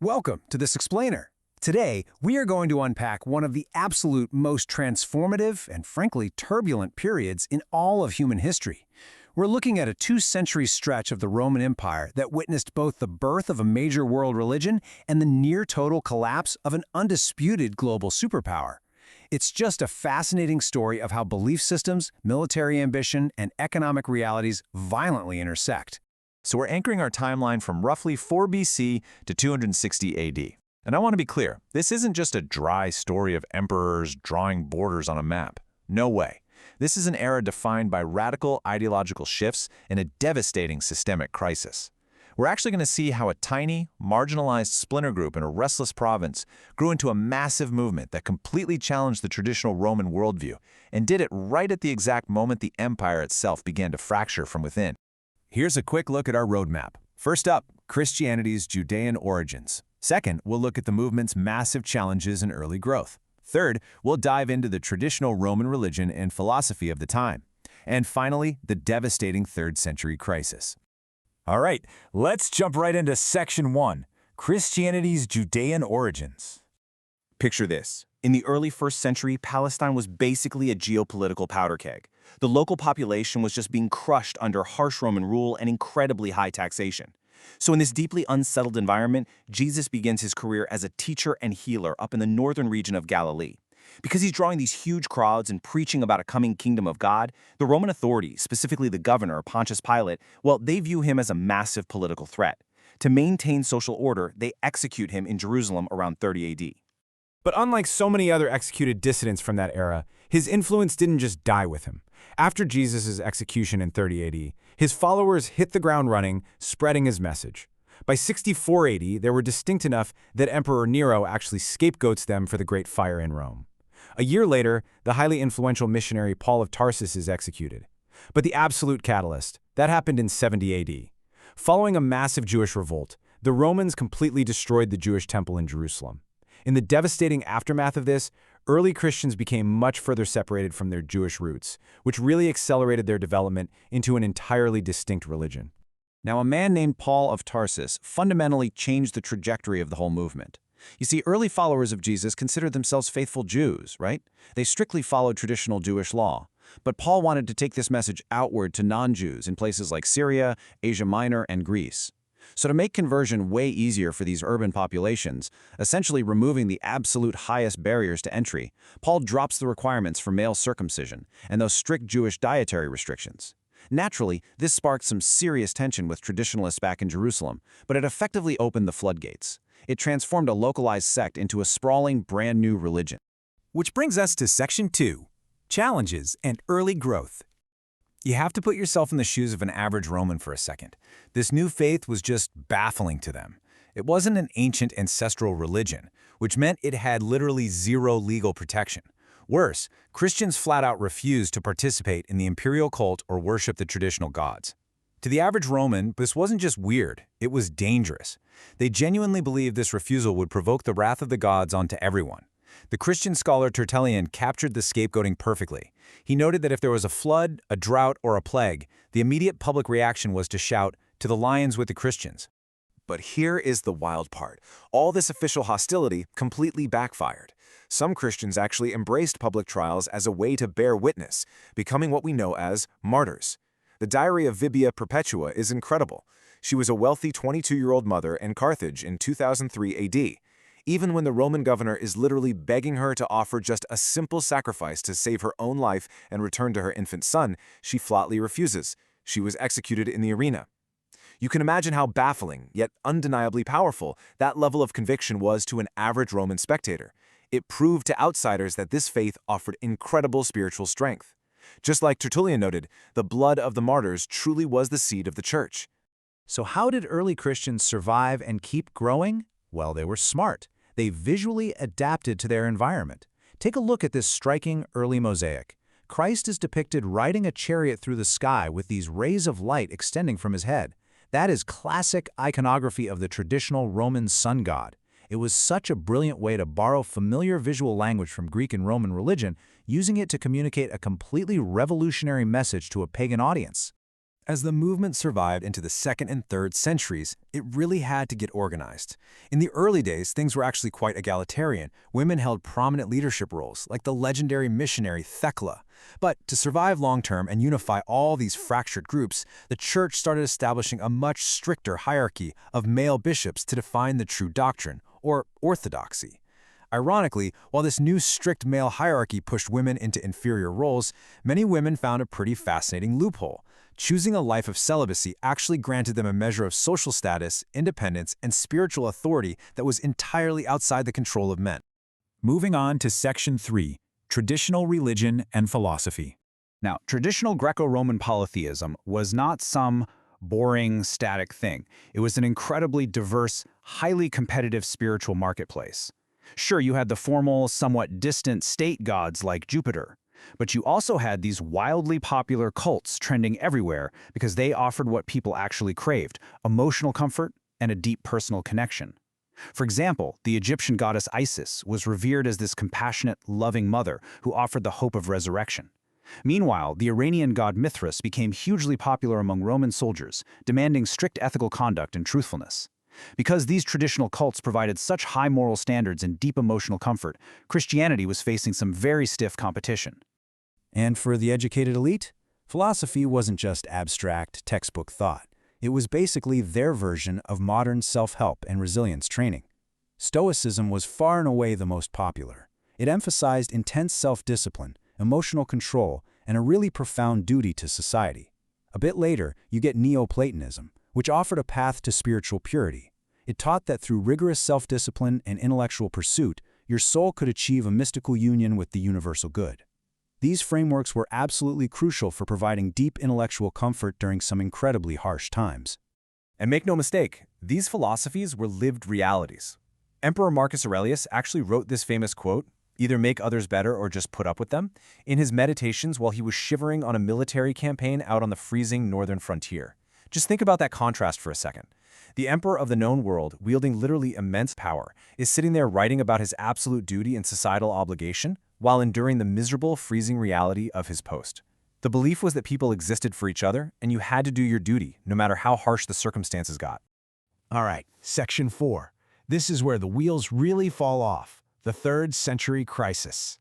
Welcome to this explainer. Today, we are going to unpack one of the absolute most transformative and frankly turbulent periods in all of human history. We're looking at a two-century stretch of the Roman Empire that witnessed both the birth of a major world religion and the near-total collapse of an undisputed global superpower. It's just a fascinating story of how belief systems, military ambition, and economic realities violently intersect. So we're anchoring our timeline from roughly 4 BC to 260 AD. And I want to be clear, this isn't just a dry story of emperors drawing borders on a map. No way. This is an era defined by radical ideological shifts and a devastating systemic crisis. We're actually going to see how a tiny, marginalized splinter group in a restless province grew into a massive movement that completely challenged the traditional Roman worldview and did it right at the exact moment the empire itself began to fracture from within. Here's a quick look at our roadmap. First up, Christianity's Judean origins. Second, we'll look at the movement's massive challenges and early growth. Third, we'll dive into the traditional Roman religion and philosophy of the time. And finally, the devastating 3rd century crisis. All right, let's jump right into Section 1, Christianity's Judean origins. Picture this. In the early 1st century, Palestine was basically a geopolitical powder keg. The local population was just being crushed under harsh Roman rule and incredibly high taxation. So in this deeply unsettled environment, Jesus begins his career as a teacher and healer up in the northern region of Galilee. Because he's drawing these huge crowds and preaching about a coming kingdom of God, the Roman authorities, specifically the governor, Pontius Pilate, well, they view him as a massive political threat. To maintain social order, they execute him in Jerusalem around 30 AD. But unlike so many other executed dissidents from that era, his influence didn't just die with him. After Jesus' execution in 30 AD, his followers hit the ground running, spreading his message. By 64 AD, they were distinct enough that Emperor Nero actually scapegoats them for the Great Fire in Rome. A year later, the highly influential missionary Paul of Tarsus is executed. But the absolute catalyst, that happened in 70 AD. Following a massive Jewish revolt, the Romans completely destroyed the Jewish temple in Jerusalem. In the devastating aftermath of this, early Christians became much further separated from their Jewish roots, which really accelerated their development into an entirely distinct religion. Now, a man named Paul of Tarsus fundamentally changed the trajectory of the whole movement. You see, early followers of Jesus considered themselves faithful Jews, right? They strictly followed traditional Jewish law. But Paul wanted to take this message outward to non-Jews in places like Syria, Asia Minor, and Greece. So to make conversion way easier for these urban populations, essentially removing the absolute highest barriers to entry, Paul drops the requirements for male circumcision and those strict Jewish dietary restrictions. Naturally, this sparked some serious tension with traditionalists back in Jerusalem, but it effectively opened the floodgates. It transformed a localized sect into a sprawling, brand new religion. Which brings us to Section 2, Challenges and Early Growth. You have to put yourself in the shoes of an average Roman for a second. This new faith was just baffling to them. It wasn't an ancient ancestral religion, which meant it had literally zero legal protection. Worse, Christians flat out refused to participate in the imperial cult or worship the traditional gods. To the average Roman, this wasn't just weird, it was dangerous. They genuinely believed this refusal would provoke the wrath of the gods onto everyone. The Christian scholar Tertullian captured the scapegoating perfectly. He noted that if there was a flood, a drought, or a plague, the immediate public reaction was to shout, "To the lions with the Christians." But here is the wild part. All this official hostility completely backfired. Some Christians actually embraced public trials as a way to bear witness, becoming what we know as martyrs. The diary of Vibia Perpetua is incredible. She was a wealthy 22-year-old mother in Carthage in 2003 AD. Even when the Roman governor is literally begging her to offer just a simple sacrifice to save her own life and return to her infant son, she flatly refuses. She was executed in the arena. You can imagine how baffling, yet undeniably powerful, that level of conviction was to an average Roman spectator. It proved to outsiders that this faith offered incredible spiritual strength. Just like Tertullian noted, the blood of the martyrs truly was the seed of the church. So how did early Christians survive and keep growing? Well, they were smart. They visually adapted to their environment. Take a look at this striking early mosaic. Christ is depicted riding a chariot through the sky with these rays of light extending from his head. That is classic iconography of the traditional Roman sun god. It was such a brilliant way to borrow familiar visual language from Greek and Roman religion, using it to communicate a completely revolutionary message to a pagan audience. As the movement survived into the 2nd and 3rd centuries, it really had to get organized. In the early days, things were actually quite egalitarian. Women held prominent leadership roles, like the legendary missionary Thecla. But to survive long-term and unify all these fractured groups, the church started establishing a much stricter hierarchy of male bishops to define the true doctrine, or orthodoxy. Ironically, while this new strict male hierarchy pushed women into inferior roles, many women found a pretty fascinating loophole. Choosing a life of celibacy actually granted them a measure of social status, independence, and spiritual authority that was entirely outside the control of men. Moving on to Section 3, Traditional Religion and Philosophy. Now, traditional Greco-Roman polytheism was not some boring, static thing. It was an incredibly diverse, highly competitive spiritual marketplace. Sure, you had the formal, somewhat distant state gods like Jupiter, but you also had these wildly popular cults trending everywhere because they offered what people actually craved: emotional comfort and a deep personal connection. For example, the Egyptian goddess Isis was revered as this compassionate, loving mother who offered the hope of resurrection. Meanwhile, the Iranian god Mithras became hugely popular among Roman soldiers, demanding strict ethical conduct and truthfulness. Because these traditional cults provided such high moral standards and deep emotional comfort, Christianity was facing some very stiff competition. And for the educated elite, philosophy wasn't just abstract, textbook thought. It was basically their version of modern self-help and resilience training. Stoicism was far and away the most popular. It emphasized intense self-discipline, emotional control, and a really profound duty to society. A bit later, you get Neoplatonism, which offered a path to spiritual purity. It taught that through rigorous self-discipline and intellectual pursuit, your soul could achieve a mystical union with the universal good. These frameworks were absolutely crucial for providing deep intellectual comfort during some incredibly harsh times. And make no mistake, these philosophies were lived realities. Emperor Marcus Aurelius actually wrote this famous quote, "Either make others better or just put up with them," in his meditations while he was shivering on a military campaign out on the freezing northern frontier. Just think about that contrast for a second. The emperor of the known world, wielding literally immense power, is sitting there writing about his absolute duty and societal obligation while enduring the miserable, freezing reality of his post. The belief was that people existed for each other, and you had to do your duty, no matter how harsh the circumstances got. All right, Section 4. This is where the wheels really fall off, the 3rd century crisis.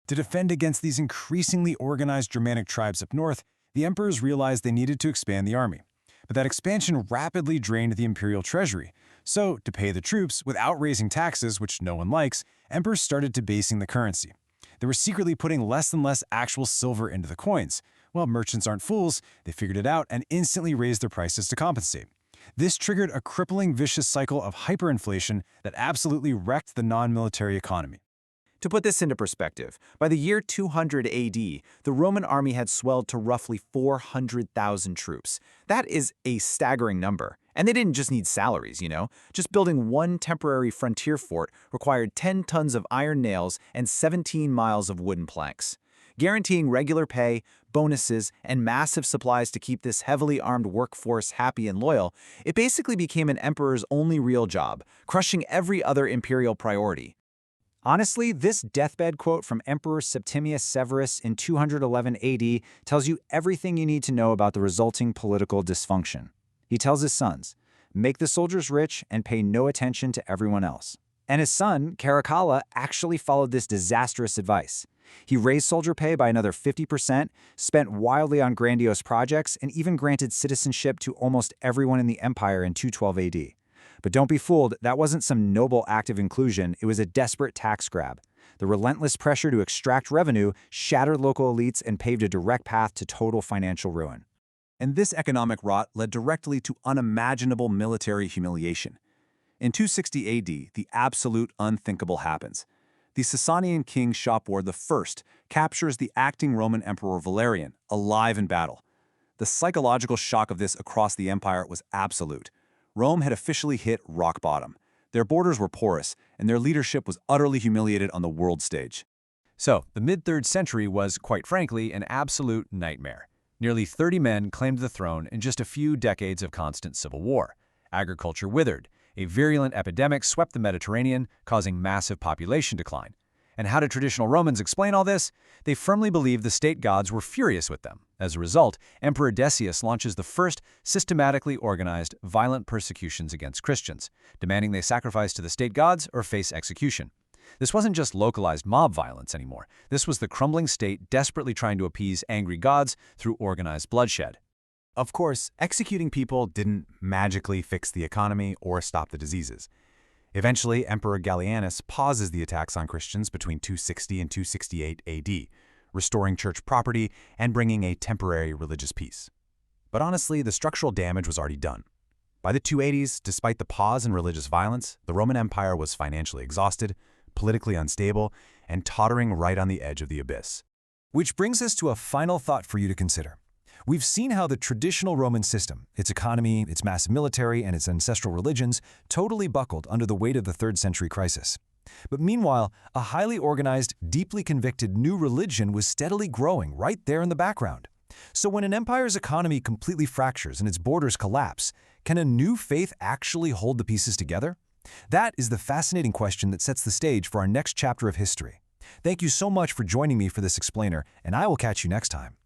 To defend against these increasingly organized Germanic tribes up north, the emperors realized they needed to expand the army. But that expansion rapidly drained the imperial treasury. So, to pay the troops without raising taxes, which no one likes, emperors started debasing the currency. They were secretly putting less and less actual silver into the coins. Well, merchants aren't fools. They figured it out and instantly raised their prices to compensate. This triggered a crippling, vicious cycle of hyperinflation that absolutely wrecked the non-military economy. To put this into perspective, by the year 200 AD, the Roman army had swelled to roughly 400,000 troops. That is a staggering number. And they didn't just need salaries, you know? Just building one temporary frontier fort required 10 tons of iron nails and 17 miles of wooden planks. Guaranteeing regular pay, bonuses, and massive supplies to keep this heavily armed workforce happy and loyal, it basically became an emperor's only real job, crushing every other imperial priority. Honestly, this deathbed quote from Emperor Septimius Severus in 211 AD tells you everything you need to know about the resulting political dysfunction. He tells his sons, "Make the soldiers rich and pay no attention to everyone else." And his son, Caracalla, actually followed this disastrous advice. He raised soldier pay by another 50%, spent wildly on grandiose projects, and even granted citizenship to almost everyone in the empire in 212 AD. But don't be fooled, that wasn't some noble act of inclusion, it was a desperate tax grab. The relentless pressure to extract revenue shattered local elites and paved a direct path to total financial ruin. And this economic rot led directly to unimaginable military humiliation. In 260 AD, the absolute unthinkable happens. The Sasanian king Shapur I captures the acting Roman emperor Valerian, alive in battle. The psychological shock of this across the empire was absolute. Rome had officially hit rock bottom. Their borders were porous, and their leadership was utterly humiliated on the world stage. So, the mid-3rd century was, quite frankly, an absolute nightmare. Nearly 30 men claimed the throne in just a few decades of constant civil war. Agriculture withered. A virulent epidemic swept the Mediterranean, causing massive population decline. And how did traditional Romans explain all this? They firmly believed the state gods were furious with them. As a result, Emperor Decius launches the first systematically organized, violent persecutions against Christians, demanding they sacrifice to the state gods or face execution. This wasn't just localized mob violence anymore. This was the crumbling state desperately trying to appease angry gods through organized bloodshed. Of course, executing people didn't magically fix the economy or stop the diseases. Eventually, Emperor Gallienus pauses the attacks on Christians between 260 and 268 AD, restoring church property and bringing a temporary religious peace. But honestly, the structural damage was already done. By the 280s, despite the pause in religious violence, the Roman Empire was financially exhausted, politically unstable, and tottering right on the edge of the abyss. Which brings us to a final thought for you to consider. We've seen how the traditional Roman system, its economy, its massive military, and its ancestral religions totally buckled under the weight of the 3rd century crisis. But meanwhile, a highly organized, deeply convicted new religion was steadily growing right there in the background. So when an empire's economy completely fractures and its borders collapse, can a new faith actually hold the pieces together? That is the fascinating question that sets the stage for our next chapter of history. Thank you so much for joining me for this explainer, and I will catch you next time.